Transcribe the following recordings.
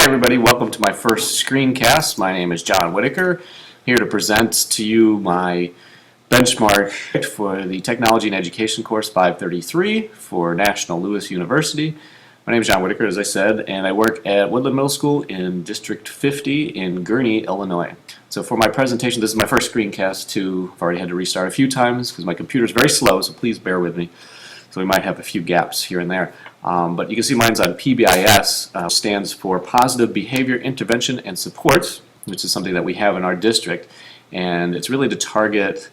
Hi everybody, welcome to my first screencast. My name is John Whitaker, here to present to you my benchmark for the Technology and Education course 533 for National Louis University. My name is John Whitaker, as I said, and I work at Woodland Middle School in District 50 in Gurnee, Illinois. So for my presentation, this is my first screencast too. I've already had to restart a few times because my computer is very slow, so please bear with me. So we might have a few gaps here and there. But you can see mine's on PBIS, stands for Positive Behavior Intervention and Support, which is something that we have in our district. And it's really to target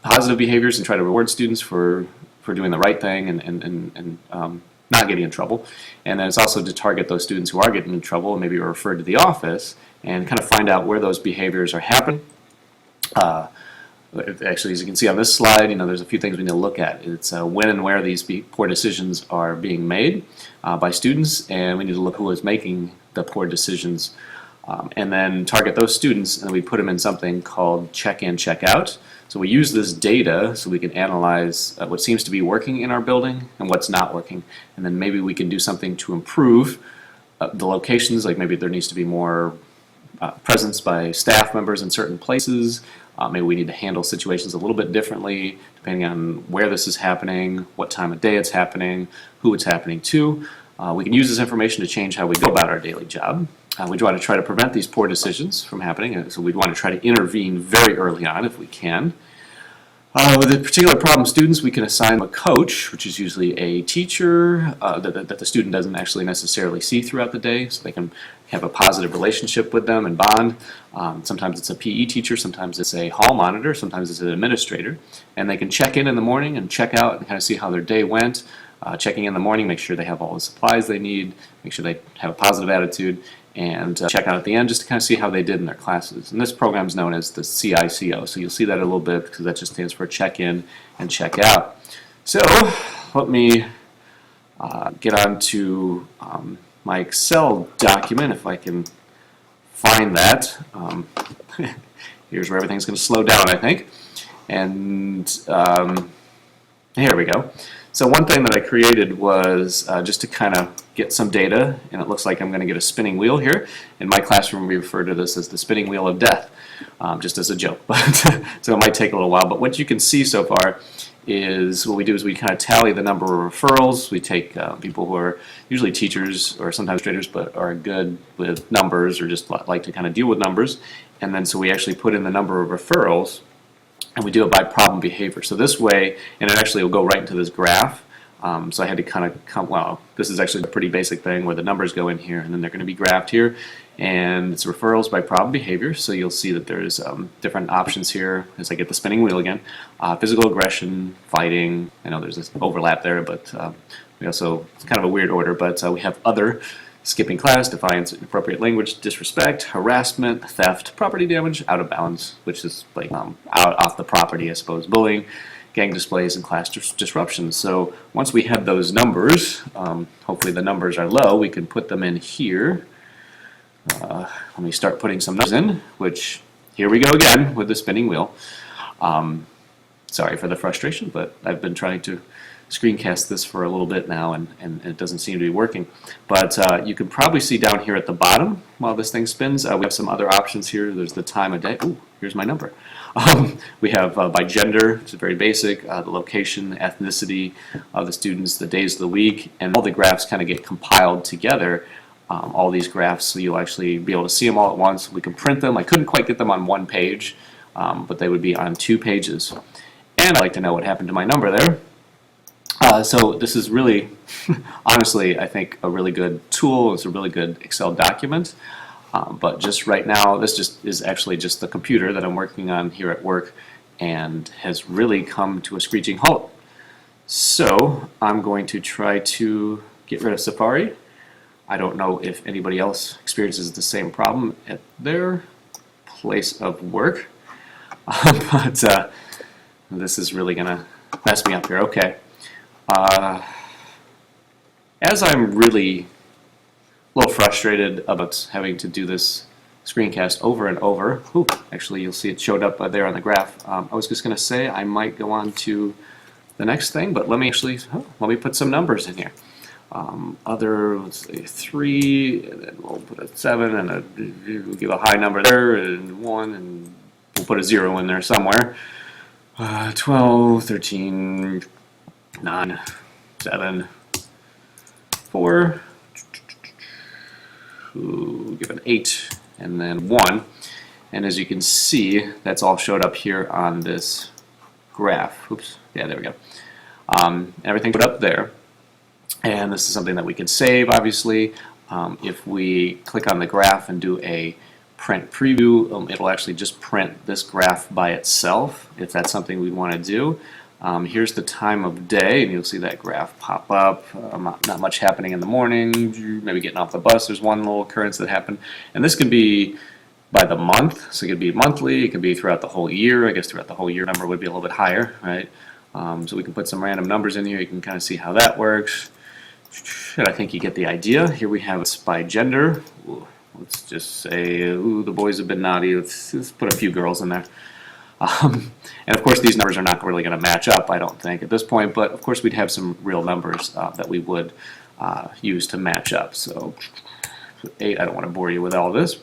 positive behaviors and try to reward students for doing the right thing and not getting in trouble. And then it's also to target those students who are getting in trouble and maybe are referred to the office and kind of find out where those behaviors are happening. Actually, as you can see on this slide, there's a few things we need to look at. It's when and where these poor decisions are being made by students, and we need to look who is making the poor decisions, and then target those students, and we put them in something called check-in, check-out. So we use this data so we can analyze what seems to be working in our building and what's not working, and then maybe we can do something to improve the locations, like maybe there needs to be more presence by staff members in certain places. Maybe we need to handle situations a little bit differently depending on where this is happening, what time of day it's happening, who it's happening to. We can use this information to change how we go about our daily job. We want to try to prevent these poor decisions from happening, so we'd want to try to intervene very early on if we can. With a particular problem students, we can assign a coach, which is usually a teacher that the student doesn't actually necessarily see throughout the day, so they can have a positive relationship with them and bond. Sometimes it's a PE teacher, sometimes it's a hall monitor, sometimes it's an administrator, and they can check in the morning and check out and kind of see how their day went. Checking in the morning, make sure they have all the supplies they need, make sure they have a positive attitude, and check out at the end just to kind of see how they did in their classes. And this program is known as the CICO, so you'll see that a little bit because that just stands for check in and check out. So let me get on to my Excel document if I can find that. Here's where everything's going to slow down, I think. And here we go. So one thing that I created was just to kind of get some data, and it looks like I'm going to get a spinning wheel here. In my classroom, we refer to this as the spinning wheel of death, just as a joke. So it might take a little while. But what you can see so far is what we do is we kind of tally the number of referrals. We take people who are usually teachers or sometimes traders but are good with numbers or just like to kind of deal with numbers. And then so we actually put in the number of referrals, and we do it by problem behavior. So this way, and it actually will go right into this graph. So I had to kind of well, this is actually a pretty basic thing where the numbers go in here and then they're going to be graphed here. And it's referrals by problem behavior. So you'll see that there's different options here as I get the spinning wheel again. Physical aggression, fighting. I know there's this overlap there, but we also, it's kind of a weird order, but we have other. Skipping class, defiance, inappropriate language, disrespect, harassment, theft, property damage, out of bounds, which is like out off the property, I suppose, bullying, gang displays, and class disruptions. So once we have those numbers, hopefully the numbers are low, we can put them in here. Let me start putting some numbers in, which here we go again with the spinning wheel. Sorry for the frustration, but I've been trying to screencast this for a little bit now, and it doesn't seem to be working. But you can probably see down here at the bottom while this thing spins, we have some other options here. There's the time of day. Ooh, here's my number. We have by gender, which is very basic, the location, the ethnicity of the students, the days of the week, and all the graphs kind of get compiled together. All these graphs, so you'll actually be able to see them all at once. We can print them. I couldn't quite get them on one page, but they would be on 2 pages. And I'd like to know what happened to my number there. So this is really, honestly, I think a really good tool. It's a really good Excel document. But just right now, this just is actually just the computer that I'm working on here at work and has really come to a screeching halt. So I'm going to try to get rid of Safari. I don't know if anybody else experiences the same problem at their place of work. But this is really going to mess me up here. Okay. As I'm really a little frustrated about having to do this screencast over and over, ooh, actually you'll see it showed up there on the graph. I was just going to say I might go on to the next thing, but let me put some numbers in here. Other, let's say 3, and then we'll put a 7, and we'll give a high number there, and 1, and we'll put a 0 in there somewhere. 12, 13, 9, 7, 4, we'll give an 8, and then 1. And as you can see, that's all showed up here on this graph. Oops, yeah, there we go. Everything put up there. And this is something that we can save, obviously. If we click on the graph and do a print preview, it'll actually just print this graph by itself, if that's something we want to do. Here's the time of day, and you'll see that graph pop up. Not much happening in the morning, maybe getting off the bus. There's one little occurrence that happened. And this can be by the month, so it could be monthly, it could be throughout the whole year. I guess throughout the whole year number would be a little bit higher, right? So we can put some random numbers in here. You can kind of see how that works. And I think you get the idea. Here we have it by gender. Ooh, let's just say, ooh, the boys have been naughty. Let's put a few girls in there. And of course these numbers are not really going to match up, I don't think, at this point, but of course we'd have some real numbers that we would use to match up. So 8, I don't want to bore you with all this.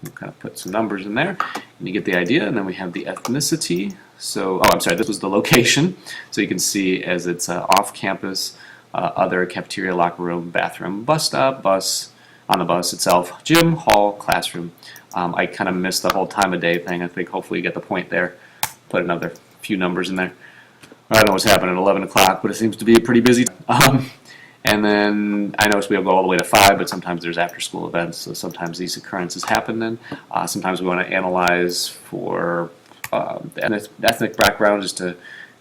We'll kind of put some numbers in there, and you get the idea. And then we have the ethnicity. So, oh, I'm sorry, this was the location. So you can see as it's off campus, other cafeteria, locker room, bathroom, bus stop, bus, on the bus itself, gym, hall, classroom. I kind of missed the whole time of day thing. I think hopefully you get the point there. Put another few numbers in there. I don't know what's happening at 11 o'clock, but it seems to be a pretty busy time. And then I noticed we'll go all the way to 5, but sometimes there's after-school events, so sometimes these occurrences happen then. Sometimes we want to analyze for the ethnic background, just to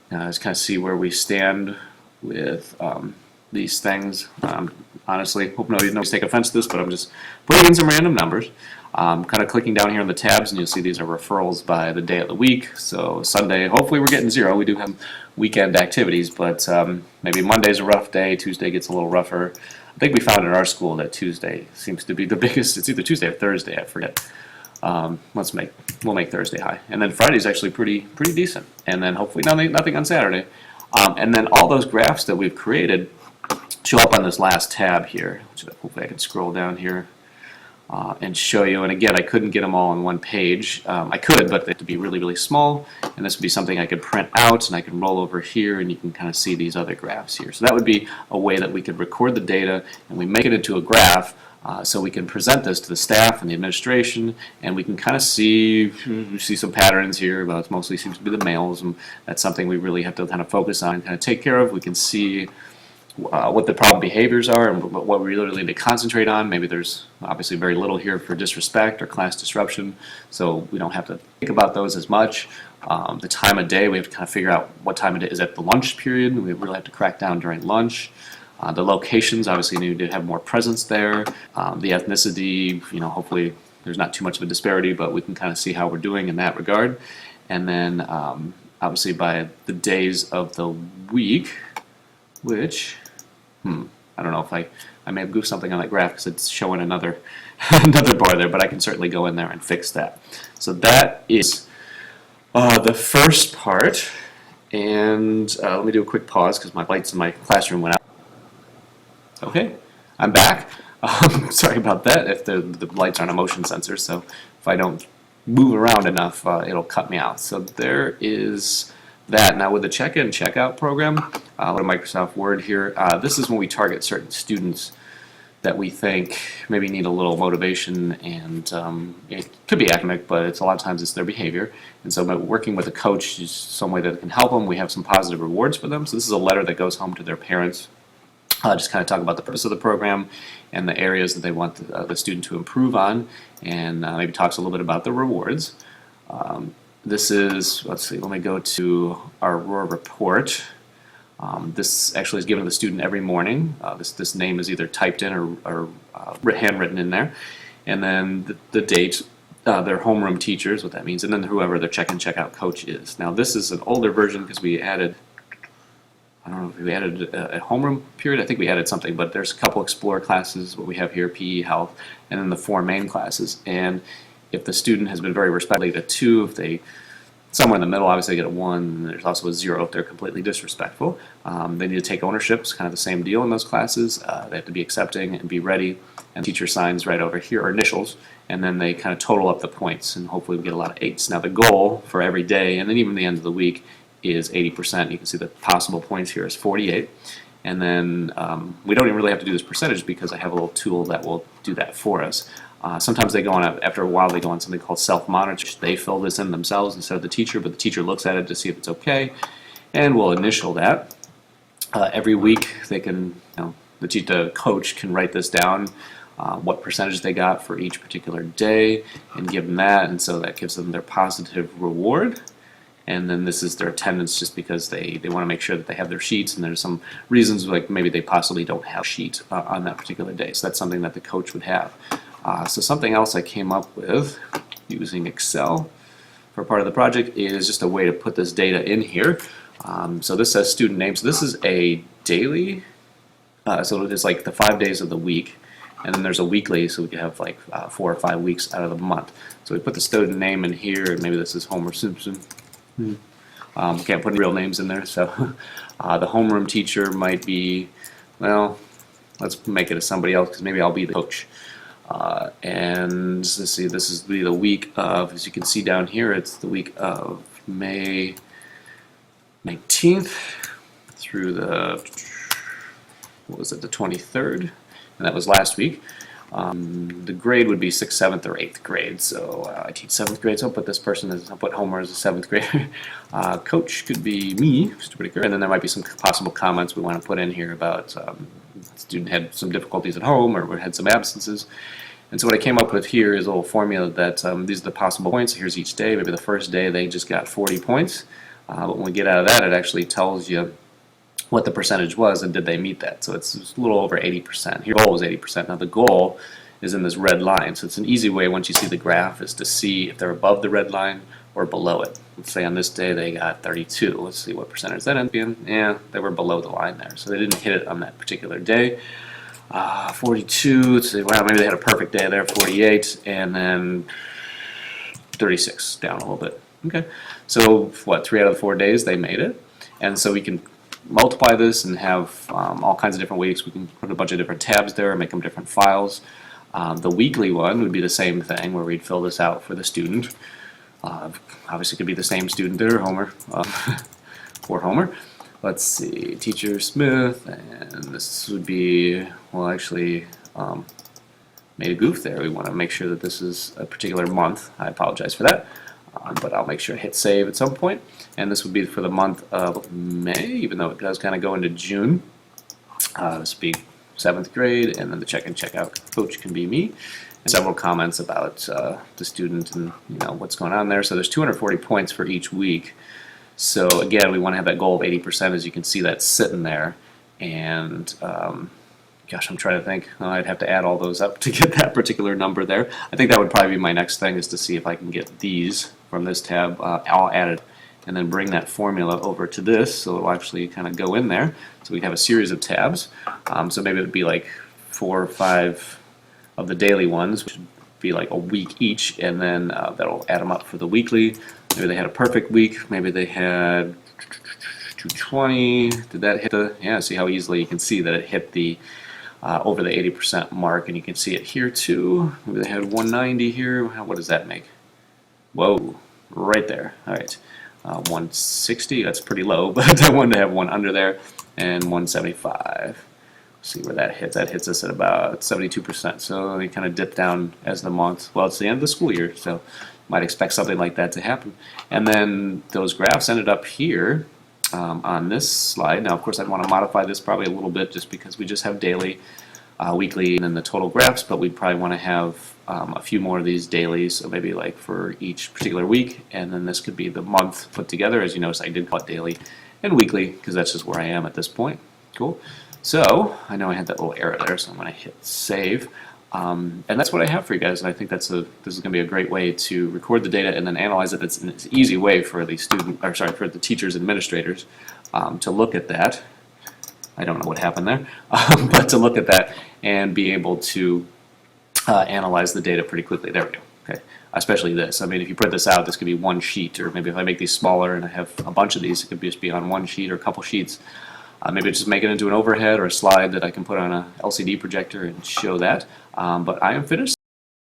just kind of see where we stand with these things. Honestly, hope nobody's take offense to this, but I'm just putting in some random numbers. Kind of clicking down here on the tabs, and you'll see these are referrals by the day of the week. So Sunday, hopefully we're getting 0. We do have weekend activities, but maybe Monday's a rough day, Tuesday gets a little rougher. I think we found in our school that Tuesday seems to be the biggest. It's either Tuesday or Thursday, I forget. We'll make Thursday high, and then Friday's actually pretty decent, and then hopefully nothing on Saturday. And then all those graphs that we've created show up on this last tab here, which hopefully I can scroll down here and show you. And again, I couldn't get them all on one page. I could, but they have to be really small, and this would be something I could print out, and I can roll over here, and you can kind of see these other graphs here. So that would be a way that we could record the data, and we make it into a graph, so we can present this to the staff and the administration, and we can kind of see some patterns here. But it mostly seems to be the males, and that's something we really have to kind of focus on and kind of take care of. We can see what the problem behaviors are and what we really need to concentrate on. Maybe there's obviously very little here for disrespect or class disruption, so we don't have to think about those as much. The time of day, we have to kind of figure out what time of day is at the lunch period. We really have to crack down during lunch. The locations, obviously, need to have more presence there. The ethnicity, hopefully there's not too much of a disparity, but we can kind of see how we're doing in that regard. And then, obviously, by the days of the week, which, I don't know if I may have goofed something on that graph because it's showing another bar there, but I can certainly go in there and fix that. So that is the first part. And let me do a quick pause because my lights in my classroom went out. Okay, I'm back. Sorry about that. If the lights aren't a motion sensor, so if I don't move around enough, it'll cut me out. So there is that. Now with the check-in, check-out program, with Microsoft Word here, this is when we target certain students that we think maybe need a little motivation, and it could be academic, but a lot of times it's their behavior. And so working with a coach is some way that can help them. We have some positive rewards for them. So this is a letter that goes home to their parents. Just kind of talk about the purpose of the program and the areas that they want the student to improve on, and maybe talks a little bit about the rewards. This is, let's see, let me go to our Aurora report. This actually is given to the student every morning. This name is either typed in or handwritten in there. And then the date, their homeroom teachers, what that means, and then whoever their check-in, check-out coach is. Now this is an older version because we added, I don't know if we added a homeroom period. I think we added something, but there's a couple Explore classes, what we have here, PE, Health, and then the 4 main classes. And if the student has been very respectful to 2, if they somewhere in the middle, obviously they get a 1, and there's also a 0 if they're completely disrespectful. They need to take ownership. It's kind of the same deal in those classes. They have to be accepting and be ready, and teacher signs right over here, or initials, and then they kind of total up the points, and hopefully we get a lot of 8s. Now the goal for every day, and then even the end of the week, is 80%. You can see the possible points here is 48. And then we don't even really have to do this percentage because I have a little tool that will do that for us. Sometimes they go on, after a while, they go on something called self-monitor. They fill this in themselves instead of the teacher, but the teacher looks at it to see if it's okay, and will initial that. Every week, they can, the coach can write this down, what percentage they got for each particular day, and give them that, and so that gives them their positive reward. And then this is their attendance, just because they want to make sure that they have their sheets, and there's some reasons like maybe they possibly don't have a sheet on that particular day. So that's something that the coach would have. So something else I came up with using Excel for part of the project is just a way to put this data in here. So this says student name. So this is a daily, so it's like the 5 days of the week. And then there's a weekly, so we could have like 4 or 5 weeks out of the month. So we put the student name in here, and maybe this is Homer Simpson. Can't put real names in there, so the homeroom teacher might be, well, let's make it as somebody else, because maybe I'll be the coach. And let's see, this is the week of, as you can see down here, it's the week of May 19th through the, what was it, the 23rd, and that was last week. The grade would be 6th, 7th, or 8th grade. So I teach 7th grade, so I'll put this person as, I'll put Homer as a 7th grader. Coach could be me, Mr. Whiteaker, and then there might be some possible comments we want to put in here about student had some difficulties at home or had some absences. And so what I came up with here is a little formula that these are the possible points. Here's each day. Maybe the first day they just got 40 points. But when we get out of that, it actually tells you what the percentage was and did they meet that. So it's a little over 80%. Here, goal was 80%. Now the goal is in this red line. So it's an easy way, once you see the graph, is to see if they're above the red line or below it. Let's say on this day they got 32. Let's see what percentage that ended up being. Yeah, they were below the line there. So they didn't hit it on that particular day. 42, let's see, wow, maybe they had a perfect day there, 48, and then 36, down a little bit. Okay, so what, 3 out of the 4 days they made it. And so we can multiply this and have all kinds of different weeks. We can put a bunch of different tabs there and make them different files. The weekly one would be the same thing, where we'd fill this out for the student. Obviously it could be the same student there, Homer, for Homer. Let's see, Teacher Smith, and this would be, well, actually made a goof there. We want to make sure that this is a particular month. I apologize for that, but I'll make sure to hit save at some point. And this would be for the month of May, even though it does kind of go into June. This would be 7th grade, and then the check-in, check-out coach can be me. And several comments about the student and what's going on there. So there's 240 points for each week. So again, we want to have that goal of 80%. As you can see, that's sitting there. And gosh, I'm trying to think. I'd have to add all those up to get that particular number there. I think that would probably be my next thing, is to see if I can get these from this tab all added, and then bring that formula over to this, so it'll actually kind of go in there. So we have a series of tabs. So maybe it would be like 4 or 5 of the daily ones, which would be like a week each, and then that'll add them up for the weekly. Maybe they had a perfect week. Maybe they had 220. Did that hit the? Yeah. See how easily you can see that it hit the over the 80% mark, and you can see it here too. Maybe they had 190 here. What does that make? Whoa, right there. All right, 160. That's pretty low, but I wanted to have one under there, and 175. See where that hits. That hits us at about 72%. So they kind of dip down as the month. Well, it's the end of the school year, so might expect something like that to happen. And then those graphs ended up here on this slide. Now, of course, I'd want to modify this probably a little bit, just because we just have daily, weekly, and then the total graphs, but we'd probably want to have a few more of these dailies, so maybe like for each particular week, and then this could be the month put together. As you notice, I did call it daily and weekly, because that's just where I am at this point. Cool. So I know I had that little error there, so I'm going to hit save. And that's what I have for you guys, and I think this is going to be a great way to record the data and then analyze it. It's an easy way for the for the teachers, administrators, to look at that. I don't know what happened there, but to look at that and be able to analyze the data pretty quickly. There we go. Okay, especially this. I mean, if you print this out, this could be one sheet, or maybe if I make these smaller and I have a bunch of these, it could just be on one sheet or a couple sheets. Maybe just make it into an overhead or a slide that I can put on a LCD projector and show that. But I am finished.